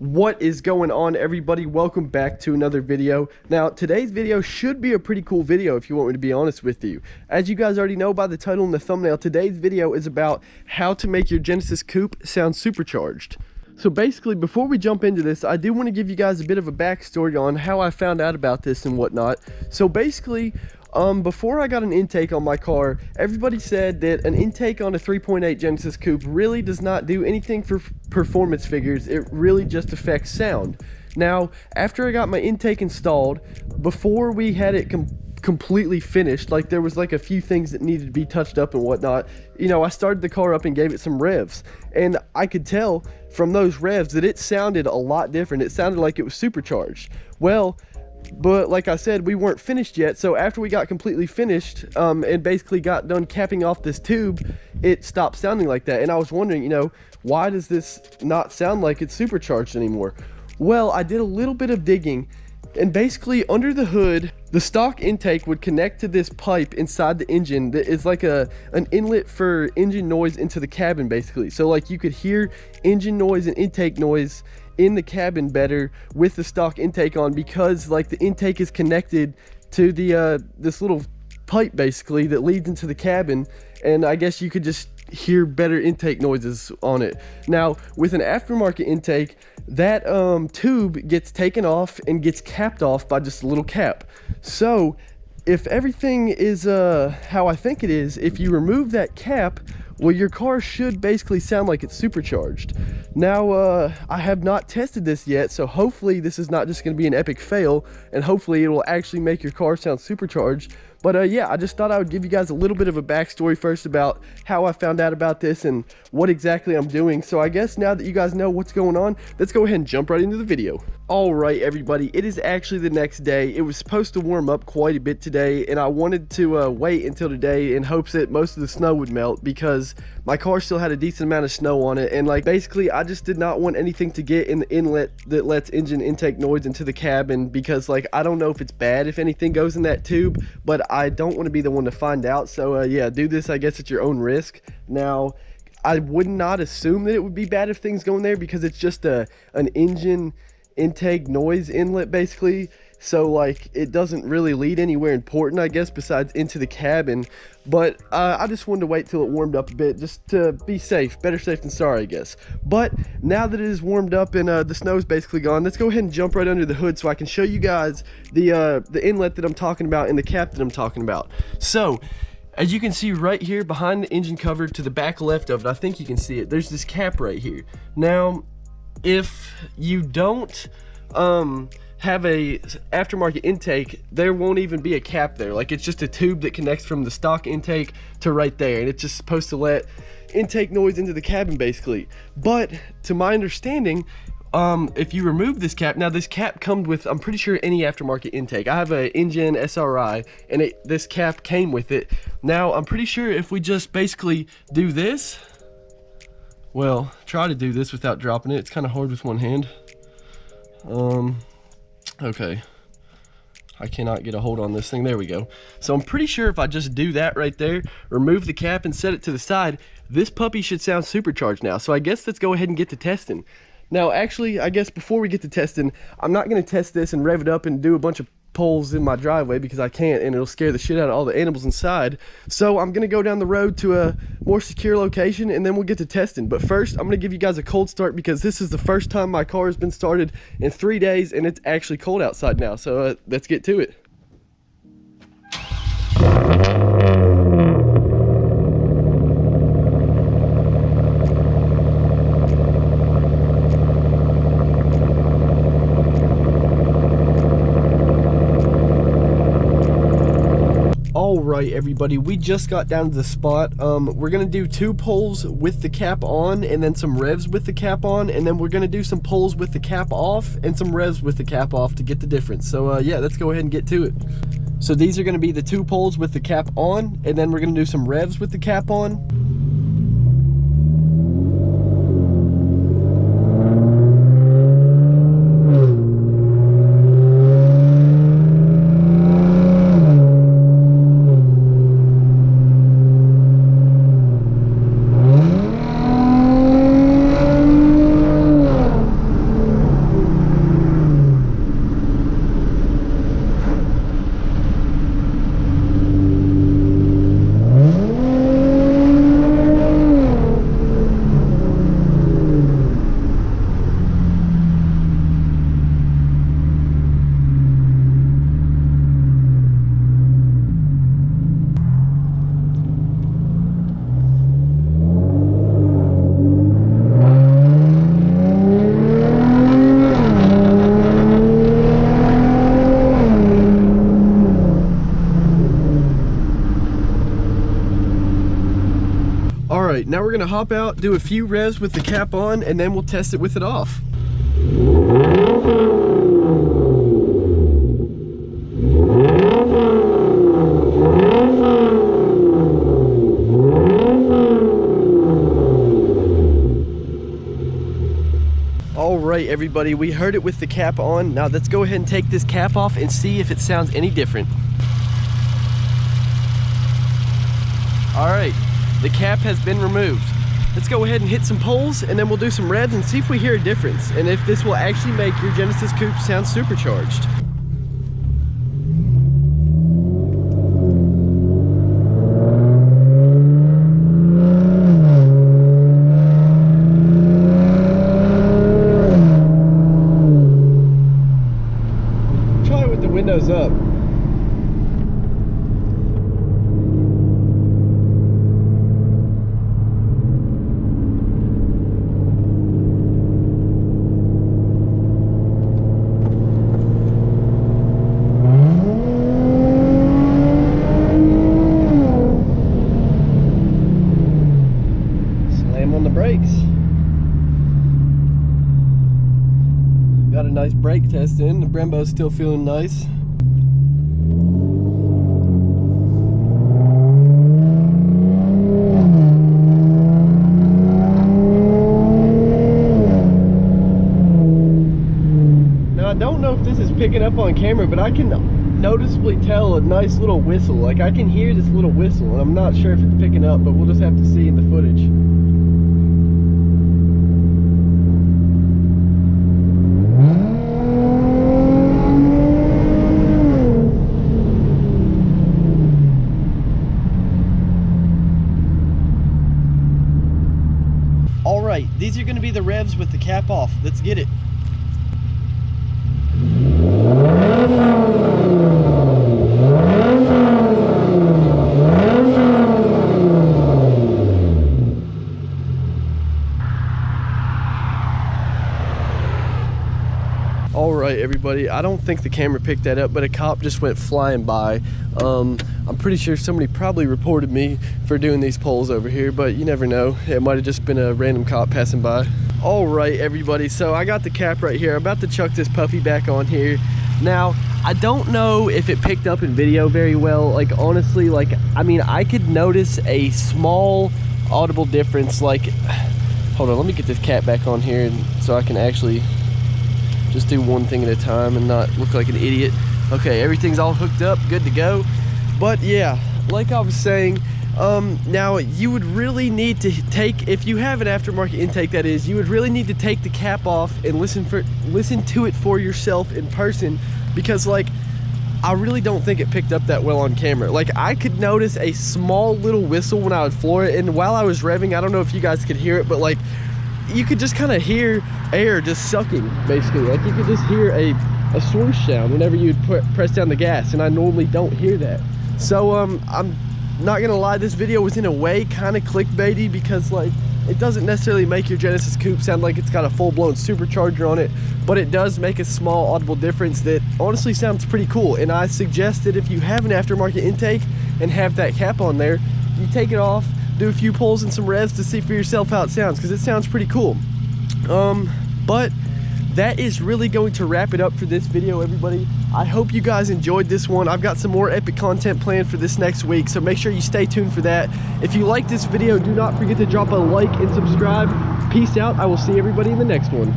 What is going on, everybody? Welcome back to another video. Now, today's video should be a pretty cool video if you want me to be honest with you. As you guys already know by the title and the thumbnail, today's video is about how to make your Genesis Coupe sound supercharged. So basically, before we jump into this, I do want to give you guys a bit of a backstory on how I found out about this and whatnot. So basically, before I got an intake on my car, everybody said that an intake on a 3.8 Genesis Coupe really does not do anything for performance figures. It really just affects sound. Now, after I got my intake installed, before we had it completely finished, like there was like a few things that needed to be touched up and whatnot, you know, I started the car up and gave it some revs, and I could tell from those revs that it sounded a lot different. It sounded like it was supercharged. Well, but like I said, we weren't finished yet, so after we got completely finished and basically got done capping off this tube, it stopped sounding like that. And I was wondering, you know, why does this not sound like it's supercharged anymore? Well, I did a little bit of digging, and basically under the hood, the stock intake would connect to this pipe inside the engine that is like an inlet for engine noise into the cabin, basically. So like you could hear engine noise and intake noise in the cabin better with the stock intake on, because like the intake is connected to the this little pipe basically that leads into the cabin, and I guess you could just hear better intake noises on it. Now with an aftermarket intake, that tube gets taken off and gets capped off by just a little cap. So if everything is how I think it is, if you remove that cap, well, your car should basically sound like it's supercharged. Now, I have not tested this yet, so hopefully this is not just going to be an epic fail, and hopefully it will actually make your car sound supercharged. But yeah, I just thought I would give you guys a little bit of a backstory first about how I found out about this and what exactly I'm doing. So I guess now that you guys know what's going on, let's go ahead and jump right into the video. All right, everybody, it is actually the next day. It was supposed to warm up quite a bit today, and I wanted to wait until today in hopes that most of the snow would melt, because my car still had a decent amount of snow on it, and like basically I just did not want anything to get in the inlet that lets engine intake noise into the cabin, because like I don't know if it's bad if anything goes in that tube, but I don't want to be the one to find out. So yeah, do this I guess at your own risk. Now I would not assume that it would be bad if things go in there, because it's just an engine intake noise inlet basically, so like it doesn't really lead anywhere important I guess besides into the cabin. But I just wanted to wait till it warmed up a bit just to be safe. Better safe than sorry, I guess. But now that it is warmed up and the snow's basically gone, let's go ahead and jump right under the hood so I can show you guys the inlet that I'm talking about and the cap that I'm talking about. So as you can see right here behind the engine cover to the back left of it, I think you can see it, there's this cap right here. Now if you don't have a aftermarket intake, there won't even be a cap there. Like it's just a tube that connects from the stock intake to right there, and it's just supposed to let intake noise into the cabin basically. But to my understanding, if you remove this cap, now this cap comes with, I'm pretty sure, any aftermarket intake. I have an engine SRI, and this cap came with it. Now I'm pretty sure if we just basically do this, well, try to do this without dropping it. It's kind of hard with one hand. Okay. I cannot get a hold on this thing. There we go. So I'm pretty sure if I just do that right there, remove the cap and set it to the side, this puppy should sound supercharged now. So I guess let's go ahead and get to testing. Now, actually, I guess before we get to testing, I'm not going to test this and rev it up and do a bunch of poles in my driveway, because I can't, and it'll scare the shit out of all the animals inside. So I'm gonna go down the road to a more secure location, and then we'll get to testing. But first, I'm gonna give you guys a cold start, because this is the first time my car has been started in 3 days, and it's actually cold outside now. So let's get to it. Alright everybody, we just got down to the spot. We're gonna do 2 poles with the cap on, and then some revs with the cap on, and then we're gonna do some poles with the cap off and some revs with the cap off to get the difference. So yeah, let's go ahead and get to it. So these are gonna be the 2 poles with the cap on, and then we're gonna do some revs with the cap on. we're gonna hop out, do a few revs with the cap on, and then we'll test it with it off. All right, everybody, we heard it with the cap on. Now let's go ahead and take this cap off and see if it sounds any different. All right, the cap has been removed. Let's go ahead and hit some poles, and then we'll do some revs and see if we hear a difference and if this will actually make your Genesis Coupe sound supercharged. Try it with the windows up. On the brakes. Got a nice brake test in. The Brembo's still feeling nice. Now I don't know if this is picking up on camera, but I can noticeably tell a nice little whistle. Like I can hear this little whistle, and I'm not sure if it's picking up, but we'll just have to see in the footage. Alright, these are going to be the revs with the cap off. Let's get it. Alright, everybody, I don't think the camera picked that up, but a cop just went flying by. I'm pretty sure somebody probably reported me for doing these poles over here, but you never know. It might have just been a random cop passing by. Alright, everybody, so I got the cap right here. I'm about to chuck this puppy back on here. Now, I don't know if it picked up in video very well. Like, honestly, like, I mean, I could notice a small audible difference. Like, hold on, let me get this cap back on here so I can actually just do one thing at a time and not look like an idiot. Okay, everything's all hooked up, good to go. But yeah, like I was saying, now you would really need to take, if you have an aftermarket intake that is, you would really need to take the cap off and listen to it for yourself in person, because like, I really don't think it picked up that well on camera. Like, I could notice a small little whistle when I would floor it, and while I was revving, I don't know if you guys could hear it, but like, you could just kind of hear air just sucking, basically. Like, you could just hear a swoosh sound whenever you'd press down the gas, and I normally don't hear that. So I'm not gonna lie, this video was in a way kind of clickbaity, because like, it doesn't necessarily make your Genesis Coupe sound like it's got a full-blown supercharger on it, but it does make a small audible difference that honestly sounds pretty cool. And I suggest that if you have an aftermarket intake and have that cap on there, you take it off, do a few pulls and some revs to see for yourself how it sounds, because it sounds pretty cool. But that is really going to wrap it up for this video, everybody. I hope you guys enjoyed this one. I've got some more epic content planned for this next week, so make sure you stay tuned for that. If you like this video, do not forget to drop a like and subscribe. Peace out. I will see everybody in the next one.